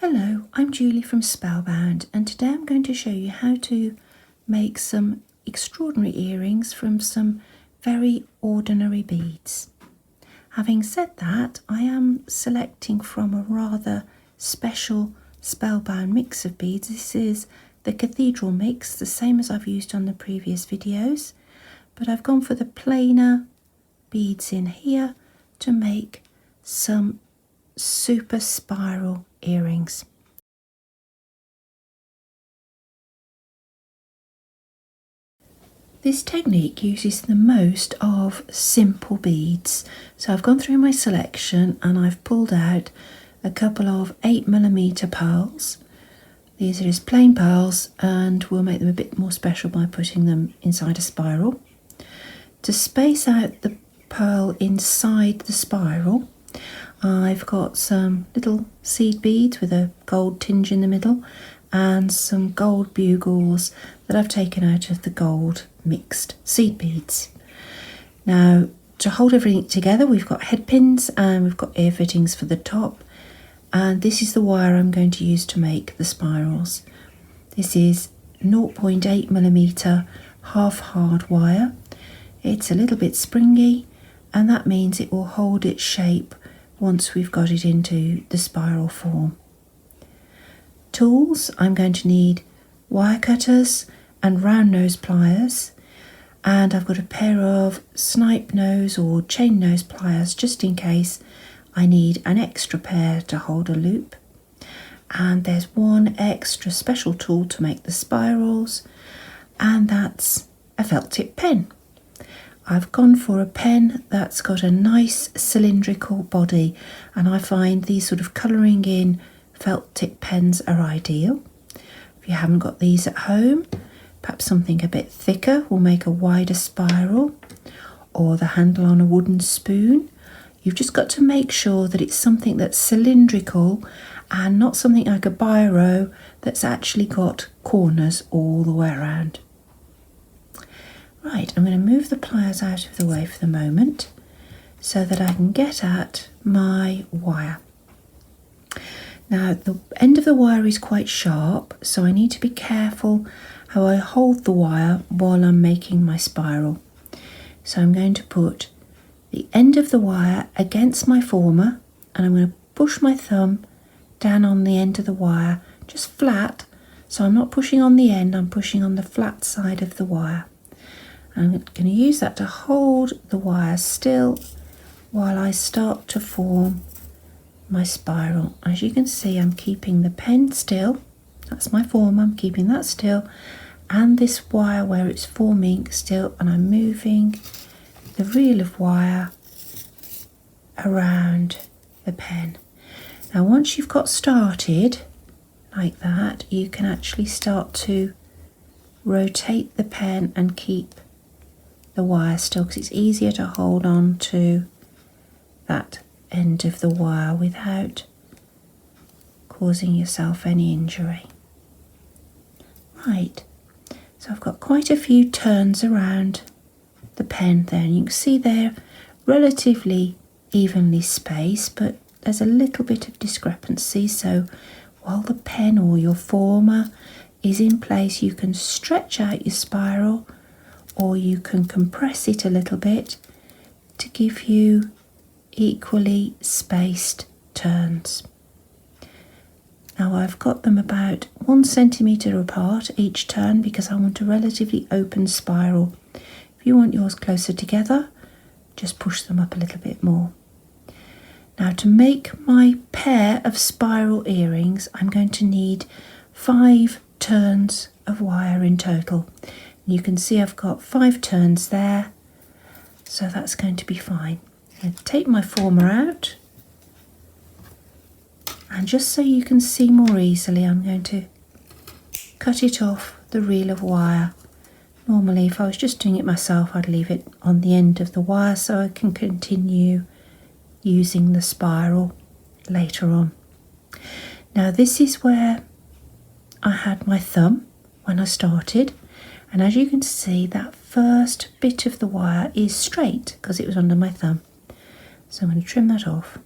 Hello, I'm Julie from Spellbound, and today I'm going to show you how to make some extraordinary earrings from some very ordinary beads. Having said that, I am selecting from a rather special Spellbound mix of beads. This is the Cathedral mix, the same as I've used on the previous videos, but I've gone for the plainer beads in here to make some super spiral earrings. This technique uses the most of simple beads. So I've gone through my selection and I've pulled out a couple of 8mm pearls. These are just plain pearls, and we'll make them a bit more special by putting them inside a spiral. To space out the pearl inside the spiral, I've got some little seed beads with a gold tinge in the middle and some gold bugles that I've taken out of the gold mixed seed beads. Now, to hold everything together, we've got head pins and we've got ear fittings for the top, and this is the wire I'm going to use to make the spirals. This is 0.8mm half hard wire. It's a little bit springy, and that means it will hold its shape once we've got it into the spiral form. Tools, I'm going to need wire cutters and round nose pliers, and I've got a pair of snipe nose or chain nose pliers just in case I need an extra pair to hold a loop. And there's one extra special tool to make the spirals, and that's a felt tip pen. I've gone for a pen that's got a nice cylindrical body, and I find these sort of colouring in felt tip pens are ideal. If you haven't got these at home, perhaps something a bit thicker will make a wider spiral, or the handle on a wooden spoon. You've just got to make sure that it's something that's cylindrical and not something like a biro that's actually got corners all the way around. Right, I'm going to move the pliers out of the way for the moment so that I can get at my wire. Now, the end of the wire is quite sharp, so I need to be careful how I hold the wire while I'm making my spiral. So I'm going to put the end of the wire against my former, and I'm going to push my thumb down on the end of the wire, just flat, so I'm not pushing on the end, I'm pushing on the flat side of the wire. I'm going to use that to hold the wire still while I start to form my spiral. As you can see, I'm keeping the pen still, that's my form, I'm keeping that still, and this wire where it's forming still, and I'm moving the reel of wire around the pen. Now once you've got started like that, you can actually start to rotate the pen and keep the wire still, because it's easier to hold on to that end of the wire without causing yourself any injury. Right, so I've got quite a few turns around the pen there, and you can see they're relatively evenly spaced, but there's a little bit of discrepancy, so while the pen or your former is in place, you can stretch out your spiral or you can compress it a little bit to give you equally spaced turns. Now I've got them about 1 centimetre apart each turn because I want a relatively open spiral. If you want yours closer together, just push them up a little bit more. Now to make my pair of spiral earrings, I'm going to need 5 turns of wire in total. You can see I've got 5 turns there, so that's going to be fine. I'm going to take my former out, and just so you can see more easily, I'm going to cut it off the reel of wire. Normally, if I was just doing it myself, I'd leave it on the end of the wire so I can continue using the spiral later on. Now this is where I had my thumb when I started, and as you can see, that first bit of the wire is straight because it was under my thumb. So I'm going to trim that off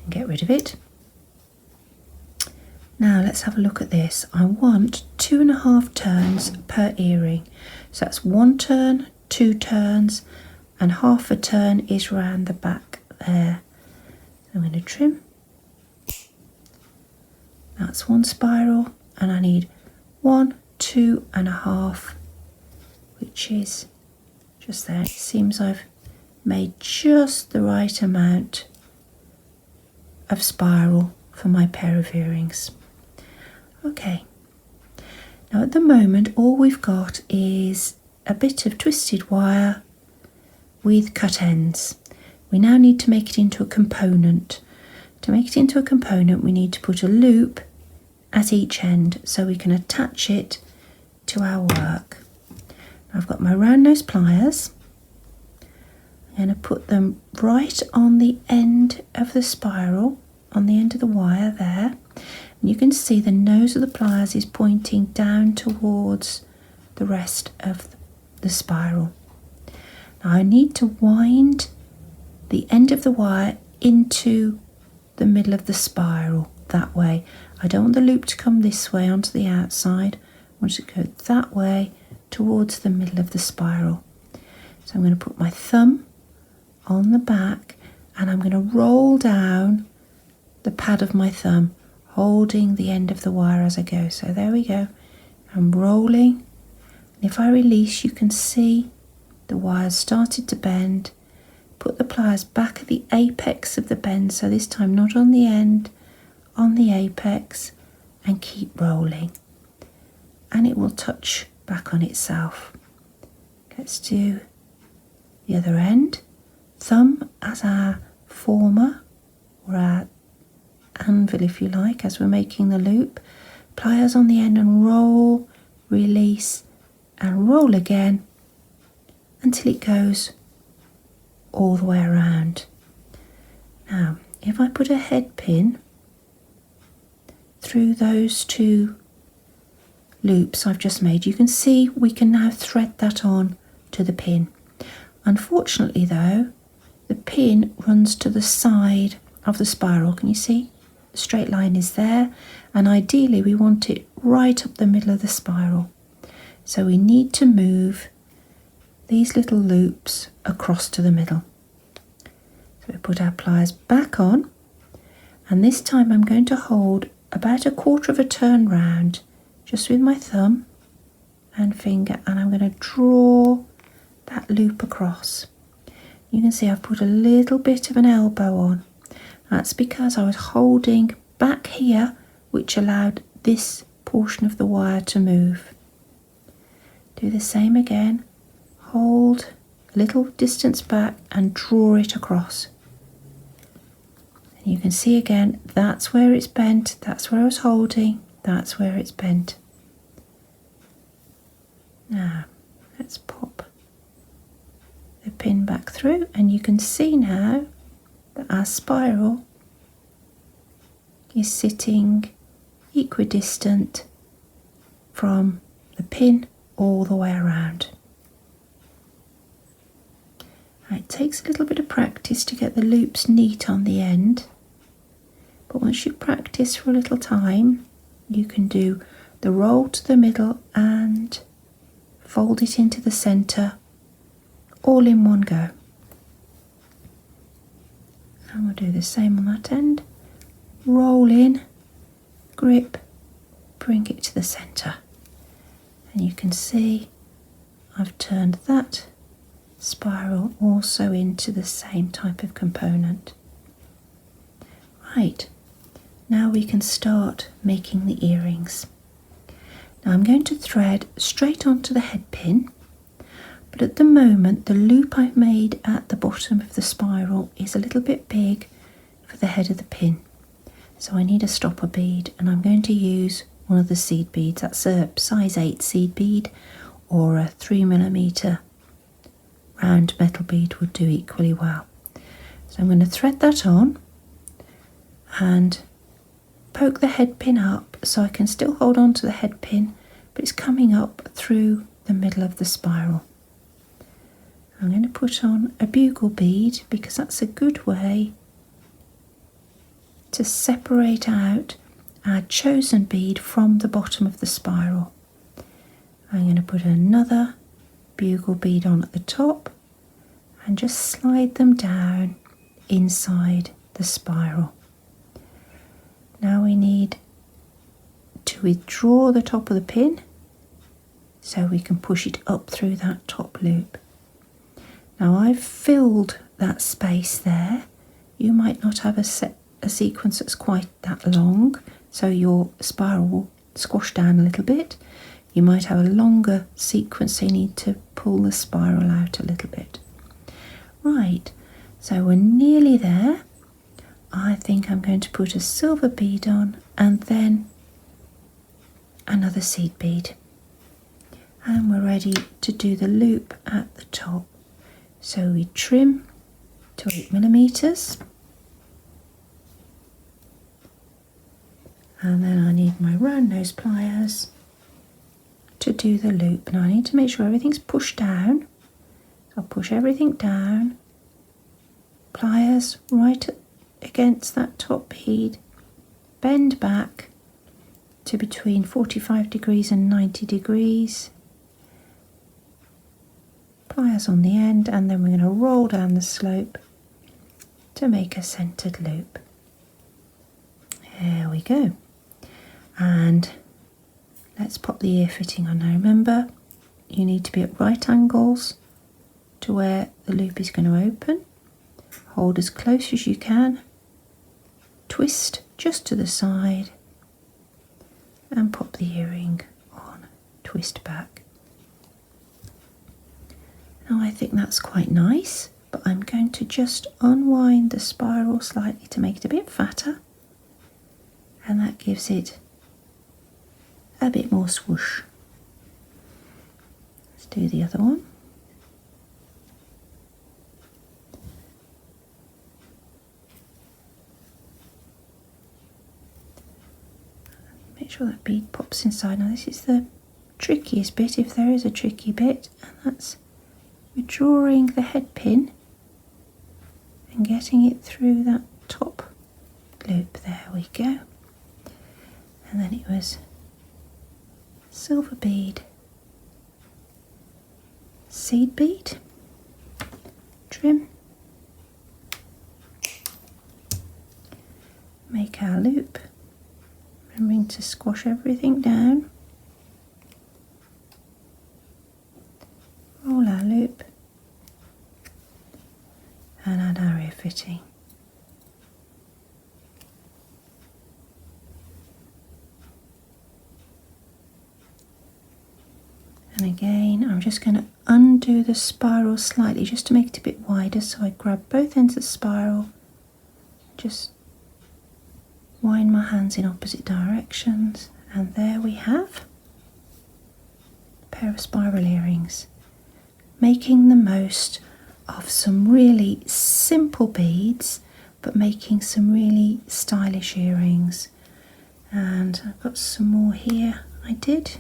and get rid of it. Now let's have a look at this. I want 2.5 turns per earring. So that's 1 turn, 2 turns, and half a turn is round the back there. I'm going to trim. That's 1 spiral, and I need 1, 2.5, which is just there. It seems I've made just the right amount of spiral for my pair of earrings. Okay, now at the moment all we've got is a bit of twisted wire with cut ends. We now need to make it into a component. To make it into a component we need to put a loop at each end so we can attach it to our work. Now I've got my round nose pliers. I'm going to put them right on the end of the spiral, on the end of the wire there. And you can see the nose of the pliers is pointing down towards the rest of the spiral. Now I need to wind the end of the wire into the middle of the spiral that way. I don't want the loop to come this way onto the outside. I want it to go that way towards the middle of the spiral. So I'm going to put my thumb on the back and I'm going to roll down the pad of my thumb, holding the end of the wire as I go. So there we go. I'm rolling. And if I release, you can see the wires started to bend. Put the pliers back at the apex of the bend, so this time not on the end, on the apex, and keep rolling. And it will touch back on itself. Let's do the other end. Thumb as our former, or our anvil if you like, as we're making the loop. Pliers on the end and roll, release, and roll again until it goes all the way around. Now if I put a head pin through those 2 loops I've just made, you can see we can now thread that on to the pin. Unfortunately though, the pin runs to the side of the spiral. Can you see? The straight line is there, and ideally we want it right up the middle of the spiral. So we need to move these little loops across to the middle. So we put our pliers back on, and this time I'm going to hold about 1/4 of a turn round just with my thumb and finger, and I'm going to draw that loop across. You can see I've put a little bit of an elbow on. That's because I was holding back here, which allowed this portion of the wire to move. Do the same again. Hold a little distance back and draw it across. And you can see again, that's where it's bent, that's where I was holding, that's where it's bent. Now, let's pop the pin back through, and you can see now that our spiral is sitting equidistant from the pin all the way around. It takes a little bit of practice to get the loops neat on the end, but once you practice for a little time you can do the roll to the middle and fold it into the centre all in one go. And we'll do the same on that end. Roll in, grip, bring it to the centre. And you can see I've turned that spiral also into the same type of component. Right, now we can start making the earrings. Now I'm going to thread straight onto the head pin, but at the moment the loop I've made at the bottom of the spiral is a little bit big for the head of the pin. So I need a stopper bead, and I'm going to use one of the seed beads. That's a size 8 seed bead, or a 3mm round metal bead would do equally well. So I'm going to thread that on and poke the head pin up so I can still hold on to the head pin, but it's coming up through the middle of the spiral. I'm going to put on a bugle bead because that's a good way to separate out our chosen bead from the bottom of the spiral. I'm going to put another bugle bead on at the top and just slide them down inside the spiral. Now we need to withdraw the top of the pin so we can push it up through that top loop. Now I've filled that space there. You might not have a sequence that's quite that long, so your spiral will squash down a little bit. You might have a longer sequence, so you need to pull the spiral out a little bit. Right, so we're nearly there. I think I'm going to put a silver bead on and then another seed bead. And we're ready to do the loop at the top. So we trim to 8mm. And then I need my round nose pliers to do the loop. Now I need to make sure everything's pushed down. So I'll push everything down. Pliers right against that top bead. Bend back to between 45 degrees and 90 degrees. Pliers on the end, and then we're going to roll down the slope to make a centered loop. There we go. And let's pop the ear fitting on. Now remember, you need to be at right angles to where the loop is going to open. Hold as close as you can, twist just to the side and pop the earring on, twist back. Now I think that's quite nice, but I'm going to just unwind the spiral slightly to make it a bit fatter, and that gives it a bit more swoosh. Let's do the other one. Make sure that bead pops inside. Now this is the trickiest bit, if there is a tricky bit, and that's withdrawing the head pin and getting it through that top loop. There we go. And then it was silver bead, seed bead, trim, make our loop, remembering to squash everything down, roll our loop and add our ear fitting. And again, I'm just going to undo the spiral slightly just to make it a bit wider. So I grab both ends of the spiral, just wind my hands in opposite directions, and there we have a pair of spiral earrings, making the most of some really simple beads, but making some really stylish earrings. And I've got some more here I did.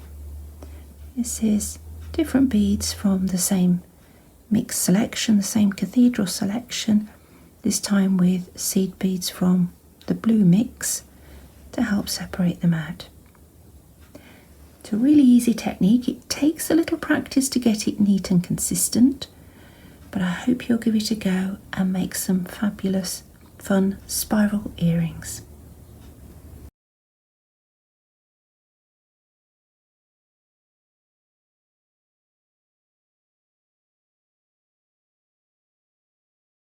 This is different beads from the same mixed selection, the same cathedral selection, this time with seed beads from the blue mix to help separate them out. It's a really easy technique. It takes a little practice to get it neat and consistent, but I hope you'll give it a go and make some fabulous, fun spiral earrings.